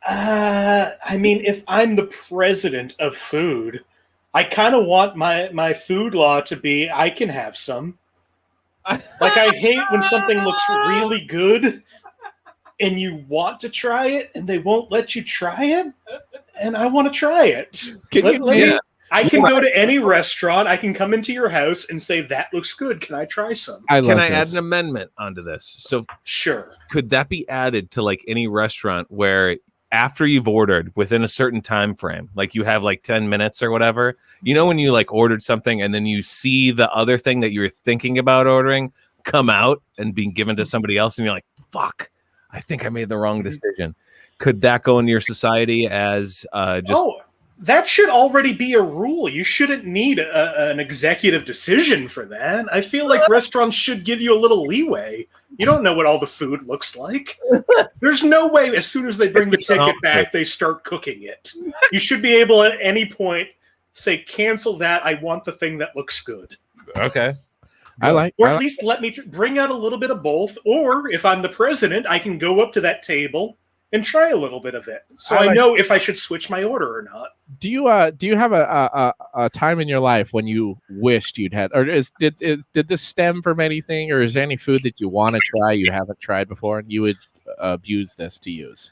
I mean, if I'm the president of food, I kind of want my food law to be I can have some. Like, I hate when something looks really good and you want to try it and they won't let you try it, and I want to try it. I can go to any restaurant. I can come into your house and say, that looks good. Can I try some? Can I add an amendment onto this? So sure. Could that be added to like any restaurant where after you've ordered within a certain time frame, like you have like 10 minutes or whatever, you know, when you like ordered something and then you see the other thing that you were thinking about ordering come out and being given to somebody else and you're like, fuck, I think I made the wrong decision. Could that go into your society as that should already be a rule. You shouldn't need an executive decision for that. I feel like restaurants should give you a little leeway. You don't know what all the food looks like. There's no way as soon as they bring the ticket back, they start cooking it. You should be able at any point say, cancel that. I want the thing that looks good. Okay. Or at least let me bring out a little bit of both. Or if I'm the president, I can go up to that table and try a little bit of it, so I know if I should switch my order or not. Do you have a time in your life when you wished you'd had, or did this stem from anything, or is there any food that you want to try you haven't tried before and you would abuse this to use?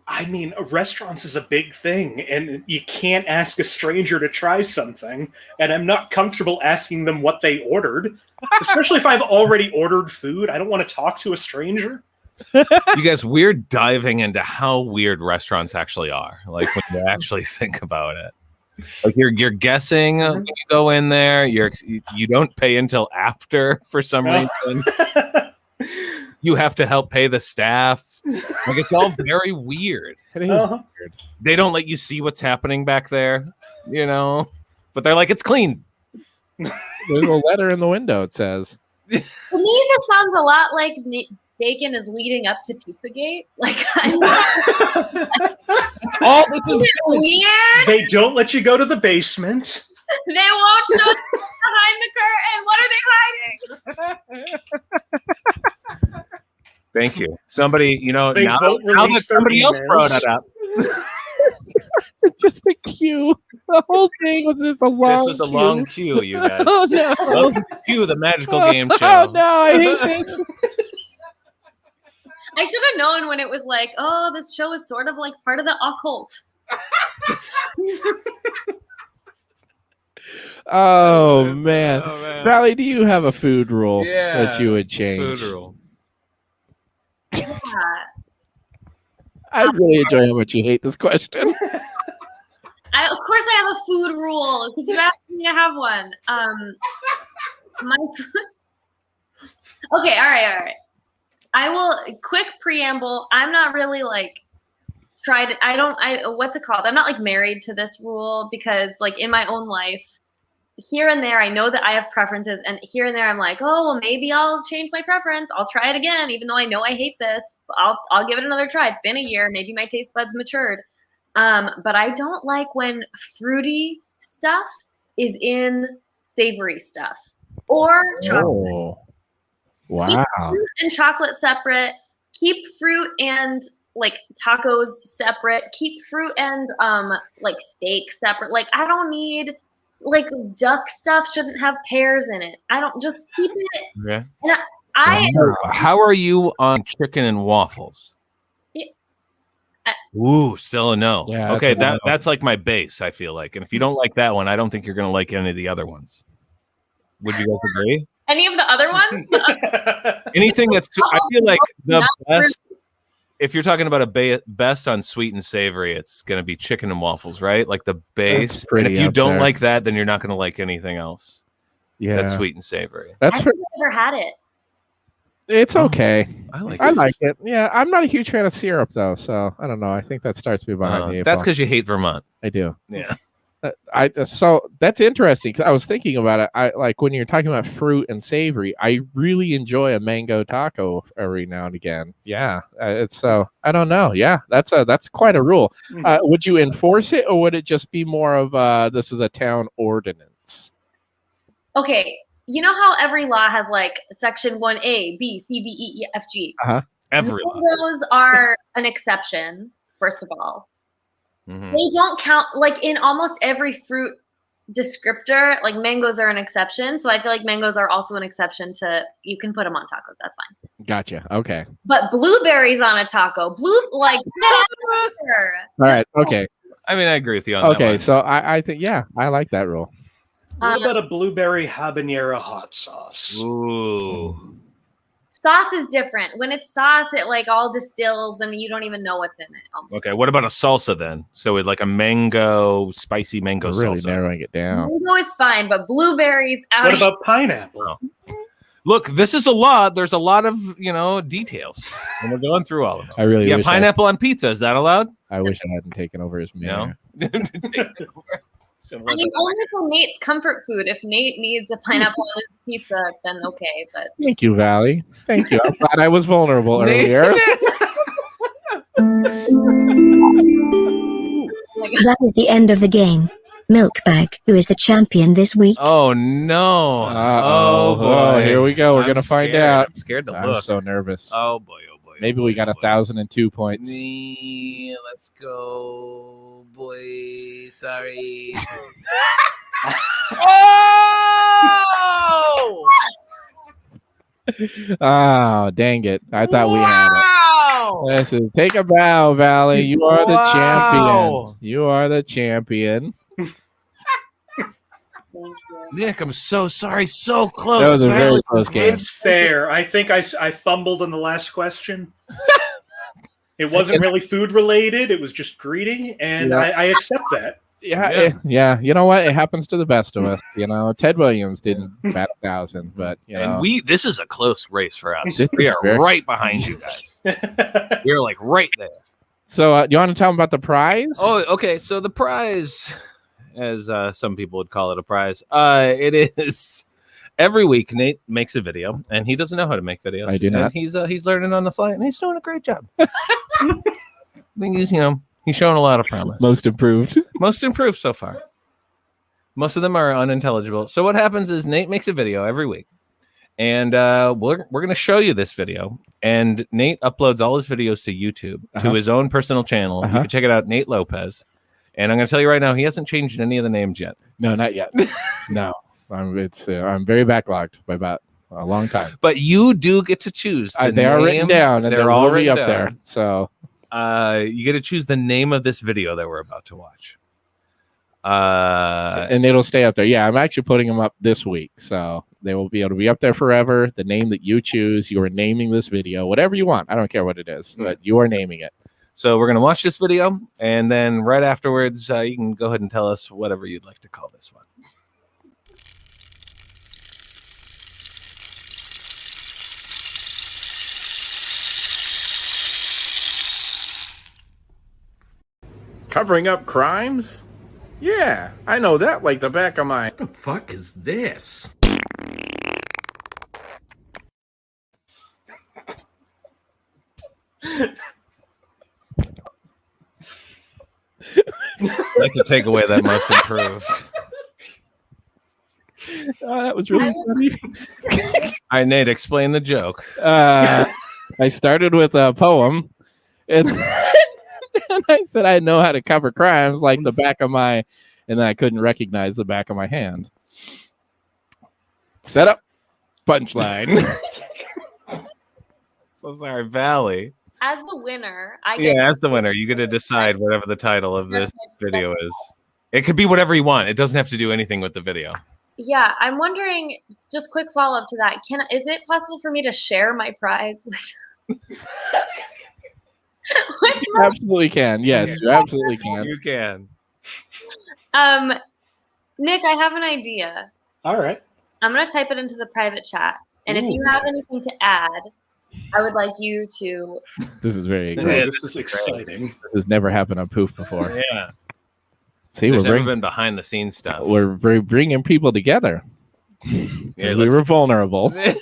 I mean, restaurants is a big thing, and you can't ask a stranger to try something, and I'm not comfortable asking them what they ordered, especially if I've already ordered food. I don't want to talk to a stranger. You guys, we're diving into how weird restaurants actually are. Like when you actually think about it, like you're guessing when you go in there. You don't pay until after for some reason. You have to help pay the staff. Like it's all very weird. They don't let you see what's happening back there, you know. But they're like, it's clean. There's a letter in the window. It says. To me, this sounds a lot like bacon is leading up to Pizzagate. Like, all this is weird. They don't let you go to the basement. They won't show behind the curtain. What are they hiding? Thank you. Somebody, you know, they now that somebody else brought it up. Just a queue. The whole thing was just a long This was a long queue, you guys. Oh, no. Welcome to Q, the magical game show. Oh, no, I hate this. I should have known when it was like, oh, this show is sort of like part of the occult. Oh, man. Valley, do you have a food rule that you would change? Food rule. Yeah. I really enjoy how much you hate this question. Of course, I have a food rule because you asked me to have one. Okay, all right. I will. Quick preamble. I'm not really like what's it called? I'm not like married to this rule because like in my own life, here and there, I know that I have preferences, and here and there, I'm like, oh, well, maybe I'll change my preference. I'll try it again, even though I know I hate this. I'll give it another try. It's been a year. Maybe my taste buds matured. But I don't like when fruity stuff is in savory stuff or chocolate. Oh, wow. Keep fruit and chocolate separate. Keep fruit and like tacos separate. Keep fruit and like steak separate. Like I don't need like duck stuff shouldn't have pears in it. I don't just keep it. Okay. And How are you on chicken and waffles? Ooh, still a no. Yeah, okay, that's a no. that's like my base, I feel like. And if you don't like that one, I don't think you're going to like any of the other ones. Would you guys agree? Any of the other ones? Anything that's I feel like the Not best, if you're talking about a best on sweet and savory, it's going to be chicken and waffles, right? Like the base. That's pretty And if you up don't there. like that, then you're not going to like anything else. Yeah, That's sweet and savory. That's I've never had it. it's okay. I like I like it. Yeah, I'm not a huge fan of syrup though, so I don't know. I think that starts me behind the eight That's ball. because you hate Vermont. I do. Yeah. So that's interesting because I was thinking about it. I like when you're talking about fruit and savory. I really enjoy a mango taco every now and again. Yeah, it's so I don't know. Yeah, that's quite a rule. Would you enforce it, or would it just be more of this is a town ordinance? Okay, you know how every law has like section 1A, B, C, D, E, F, G. Every Those are an exception. First of all. Mhm. They don't count like in almost every fruit descriptor, like mangoes are an exception. So I feel like mangoes are also an exception to you can put them on tacos. That's fine. Gotcha. Okay. But blueberries on a taco, like All right. Okay. I mean, I agree with you on that Okay. one. So I think I like that rule. What about a blueberry habanero hot sauce? Ooh. sauce is different. When it's sauce, it like all distills and you don't even know what's in it. Okay, what about a salsa then? So with like a spicy mango We're really salsa. narrowing it down. Mango is fine, but blueberries out. What about pineapple? Look, this is a lot. There's a lot of, details. And we're going through all of them. I really Yeah, wish pineapple on pizza. Is that allowed? I wish I hadn't taken over his No. mayor. I mean, only for Nate's comfort food. If Nate needs a pineapple on his pizza, then okay. But Thank you, Valley. Thank you. I'm glad I was vulnerable earlier. That is the end of the game. Milkbag, who is the champion this week? Oh no! Uh-oh. boy! Here we go. We're I'm gonna find scared. out. I'm scared to I'm look. so nervous. Oh boy! Oh boy! Maybe we got 1,002 points. Let's go, boy. Sorry. Oh! Oh, dang it. I thought we had it. Wow! Listen, take a bow, Valley. You are the Wow. champion. You are the champion. thank you. Nick, I'm so sorry. So close. That was a very Valley. close game. It's fair. I think I fumbled in the last question. It wasn't really food related. It was just greedy, and Yeah. I accept that. Yeah. You know what? It happens to the best of us. Ted Williams didn't bat 1,000, but And this is a close race for us. This We is are very- right behind you guys. We're like right there. So you want to tell them about the prize? Oh, okay. So the prize, as some people would call it a prize, it is every week Nate makes a video, and he doesn't know how to make videos. I do not. And he's learning on the fly, and he's doing a great job. I think he's showing a lot of promise. Most improved. Most improved so far. Most of them are unintelligible. So what happens is Nate makes a video every week, and we're going to show you this video. And Nate uploads all his videos to YouTube, to his own personal channel. You can check it out, Nate Lopez. And I'm going to tell you right now, he hasn't changed any of the names yet. No, not yet. No, I'm very backlogged by about a long time. But you do get to choose. They are written down, and they're all written up down. there. So you get to choose the name of this video that we're about to watch. and it'll stay up there. Yeah, I'm actually putting them up this week, so they will be able to be up there forever. The name that you choose, you are naming this video, whatever you want. I don't care what it is, but you are naming it. So we're going to watch this video, and then right afterwards, you can go ahead and tell us whatever you'd like to call this one. Covering up crimes? Yeah, I know that like the back of my... What the fuck is this? I'd like to take away that most improved. Oh, that was really funny. All right, Nate, explain the joke. I started with a poem, and, and I said I know how to cover crimes like the back of my... And then I couldn't recognize the back of my hand. Set up, punchline. So sorry, Valley. As the winner, I get Yeah, as the winner, you get to decide whatever the title of this video is. It could be whatever you want. It doesn't have to do anything with the video. Yeah, I'm wondering. Just quick follow up to that. Is it possible for me to share my prize with? You absolutely can. Yes, you absolutely can. You can. Nick, I have an idea. All right. I'm gonna type it into the private chat, and if you have anything to add, I would like you to. This is very Yeah, exciting. this is exciting. This has never happened on Poof before. Yeah. See, There's we're never been behind the scenes stuff. we're bringing people together. Yeah, We were vulnerable. All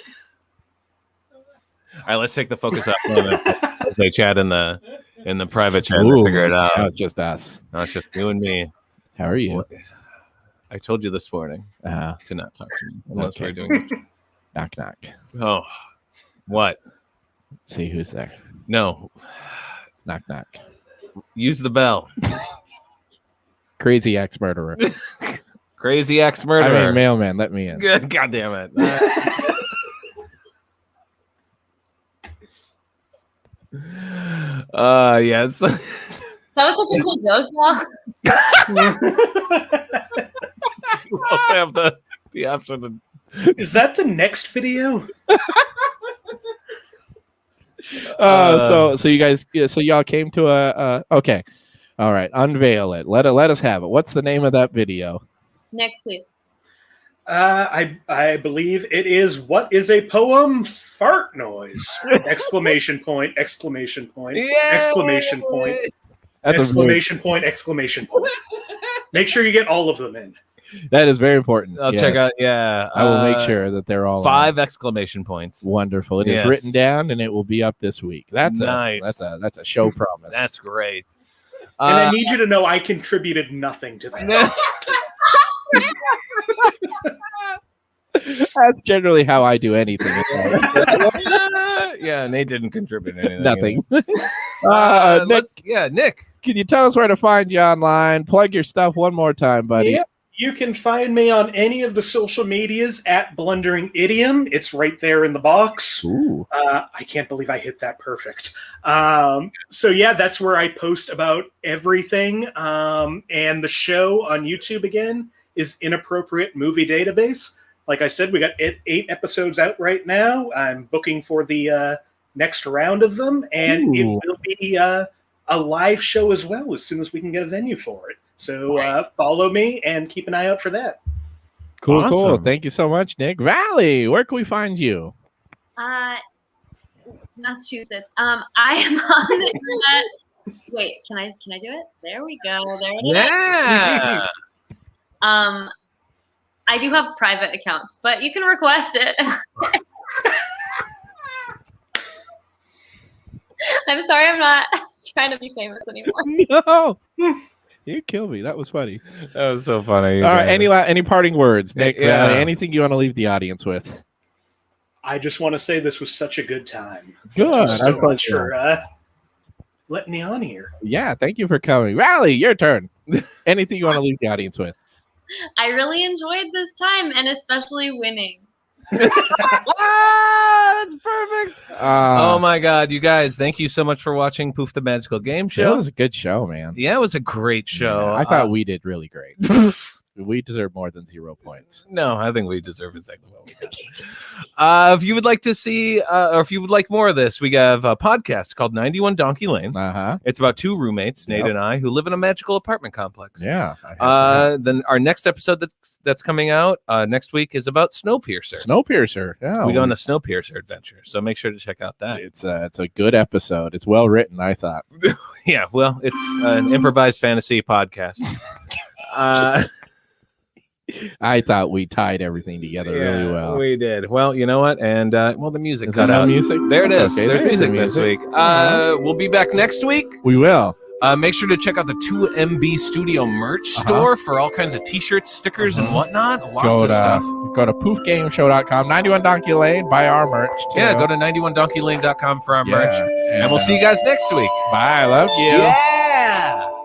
right, let's take the focus off as they chat in the private chat. Ooh, Figure it out. now it's just us. No, it's just you and me. How are you? I told you this morning Uh, to not talk to me unless Okay. we're doing this. knock, knock. Oh, what? Let's see who's there. No, Knock, knock. use the bell. Crazy ex-murderer. Crazy ex I murderer. mean, mailman, let me in. Good, God damn it. Yes. That was such a cool joke, y'all. You also have the option to. Is that the next video? So you guys, so y'all came to okay, all right, unveil it. Let us have it. What's the name of that video? Nick, please. I believe it is "What is a poem? Fart noise!" Exclamation point! Exclamation point! Exclamation point! That's a Exclamation point! Exclamation point! Make sure you get all of them in. that is very important. I'll Yes. check out. Yeah, I will make sure that they're all 5 exclamation points. wonderful. It is Yes. written down and it will be up this week. That's Nice. That's a show promise. That's great. And I need you to know I contributed nothing to that. That's generally how I do anything. Yeah, Nate didn't contribute anything. Nothing. Nick, Nick. can you tell us where to find you online? Plug your stuff one more time, buddy. Yep. You can find me on any of the social medias at Blundering Idiom. It's right there in the box. Ooh. I can't believe I hit that perfect. So yeah, that's where I post about everything. And the show on YouTube again is Inappropriate Movie Database. Like I said, we got 8 episodes out right now. I'm booking for the next round of them, and it Ooh. will be a live show as well as soon as we can get a venue for it. So follow me and keep an eye out for that. Cool. Awesome. Thank you so much, Nick. Valley, where can we find you? Massachusetts. I am on the internet. Wait, can I do it? There we go. There it is. Yeah. I do have private accounts, but you can request it. I'm sorry, I'm not trying to be famous anymore. No. You killed me. That was funny. That was so funny. All right. Any parting words, Nick? Yeah. Valley, anything you want to leave the audience with? I just want to say this was such a good time. Good. Thank you so I'm much sure. for letting me on here. Yeah. Thank you for coming. Valley, your turn. Anything you want to leave the audience with? I really enjoyed this time, and especially winning. That's perfect. Oh My God, you guys, thank you so much for watching Poof the Magical Game That Show. was a good show, man. Yeah, it was a great show. Yeah, I thought we did really great. We deserve more than 0 points. No, I think we deserve exactly what we got. If you would like to see, or if you would like more of this, we have a podcast called 91 Donkey Lane. It's about two roommates, Nate and I, who live in a magical apartment complex. Yeah. Then our next episode that's coming out next week is about Snowpiercer. Snowpiercer. Yeah. We go on a Snowpiercer adventure, so make sure to check out that. It's a good episode. It's well written, I thought. Yeah, well, it's an improvised fantasy podcast. I thought we tied everything together really well. We did. Well, you know what? And well, the music. Is that how music? There it is. Okay. There's music this week. We'll be back next week. We will. Make sure to check out the 2MB Studio merch store for all kinds of t-shirts, stickers, and whatnot. Lots of stuff. Go to poofgameshow.com, 91 Donkey Lane, buy our merch. Too. Yeah, go to 91donkeylane.com for our merch. And we'll see you guys next week. Bye. I love you. Yeah.